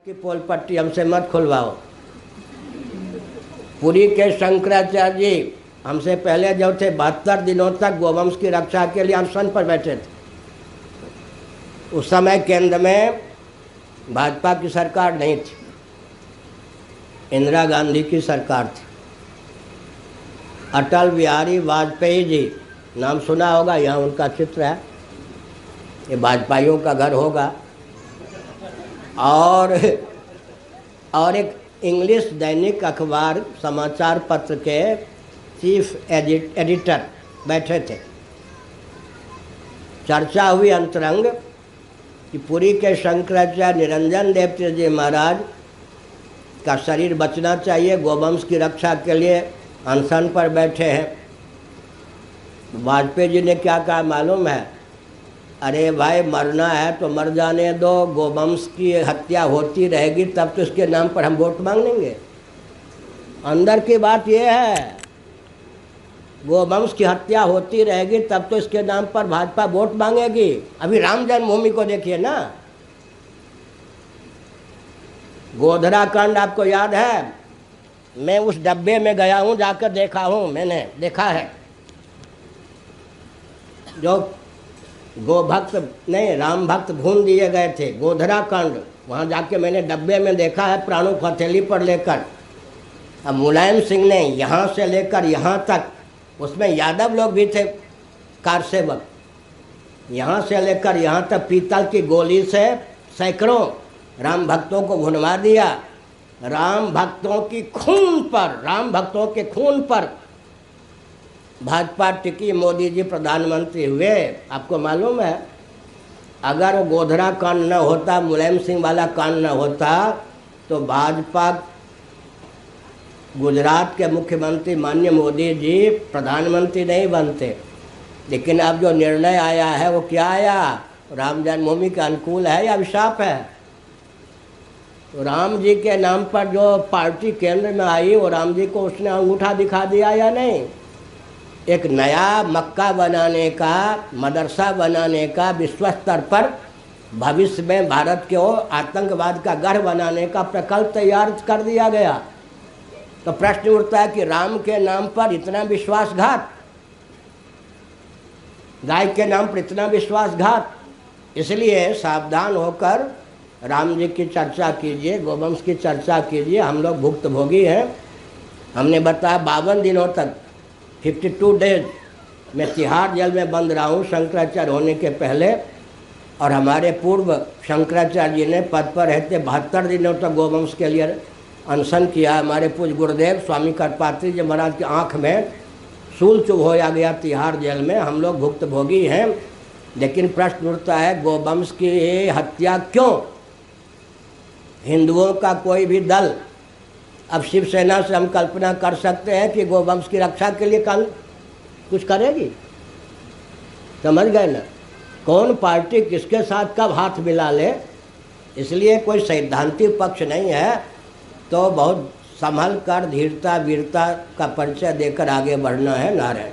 की पोल पट्टी हमसे मत खुलवाओ। पुरी के शंकराचार्य जी हमसे पहले जो थे 72 दिनों तक गोवंश की रक्षा के लिए अनशन पर बैठे थे। उस समय केंद्र में भाजपा की सरकार नहीं थी, इंदिरा गांधी की सरकार थी। अटल बिहारी वाजपेयी जी नाम सुना होगा, यहाँ उनका चित्र है, ये भाजपाइयों का घर होगा। और एक इंग्लिश दैनिक अखबार समाचार पत्र के चीफ एडिटर बैठे थे। चर्चा हुई अंतरंग कि पुरी के शंकराचार्य निरंजन देव तीर्थ जी महाराज का शरीर बचना चाहिए, गोवंश की रक्षा के लिए अनशन पर बैठे हैं। वाजपेयी जी ने क्या कहा मालूम है? अरे भाई, मरना है तो मर जाने दो, गोवंश की हत्या होती रहेगी तब तो इसके नाम पर हम वोट मांग लेंगे। अंदर की बात यह है, गोवंश की हत्या होती रहेगी तब तो इसके नाम पर भाजपा वोट मांगेगी। अभी राम जन्मभूमि को देखिए ना, गोधरा कांड आपको याद है? मैं उस डब्बे में गया हूँ, जाकर देखा हूँ, मैंने देखा है। जो गोभक्त नहीं राम भक्त भून दिए गए थे, गोधरा कांड, वहाँ जाके मैंने डब्बे में देखा है, प्राणों को हथेली पर लेकर। अब मुलायम सिंह ने यहाँ से लेकर यहाँ तक, उसमें यादव लोग भी थे कारसेवक, यहाँ से लेकर यहाँ तक पीतल की गोली से सैकड़ों राम भक्तों को भुनवा दिया। राम भक्तों की खून पर, राम भक्तों के खून पर भाजपा टिकी, मोदी जी प्रधानमंत्री हुए। आपको मालूम है, अगर वो गोधरा कांड न होता, मुलायम सिंह वाला कांड न होता, तो भाजपा गुजरात के मुख्यमंत्री माननीय मोदी जी प्रधानमंत्री नहीं बनते। लेकिन अब जो निर्णय आया है वो क्या आया? राम जन्मभूमि के अनुकूल है या अभिशाप है? तो राम जी के नाम पर जो पार्टी केंद्र में आई, वो राम जी को उसने अंगूठा दिखा दिया या नहीं? एक नया मक्का बनाने का, मदरसा बनाने का, विश्व स्तर पर भविष्य में भारत के आतंकवाद का गढ़ बनाने का प्रकल्प तैयार कर दिया गया। तो प्रश्न उठता है कि राम के नाम पर इतना विश्वासघात, गाय के नाम पर इतना विश्वासघात। इसलिए सावधान होकर राम जी की चर्चा कीजिए, गोवंश की चर्चा कीजिए। हम लोग भुक्तभोगी हैं। हमने बताया 52 दिनों तक, 52 डेज मैं तिहाड़ जेल में बंद रहा हूँ शंकराचार्य होने के पहले। और हमारे पूर्व शंकराचार्य जी ने पद पर रहते 72 दिनों तक गोवंश के लिए अनशन किया। हमारे पूज्य गुरुदेव स्वामी करपात्री जी महाराज की आँख में सूल चुभ होया गया तिहाड़ जेल में। हम लोग भुक्तभोगी हैं। लेकिन प्रश्न उठता है, गोवंश की हत्या क्यों? हिंदुओं का कोई भी दल, अब शिवसेना से हम कल्पना कर सकते हैं कि गोवंश की रक्षा के लिए कुछ करेगी? समझ गए ना? कौन पार्टी किसके साथ कब हाथ मिला ले। इसलिए कोई सैद्धांतिक पक्ष नहीं है, तो बहुत संभल कर धीरता वीरता का परिचय देकर आगे बढ़ना है। नारायण।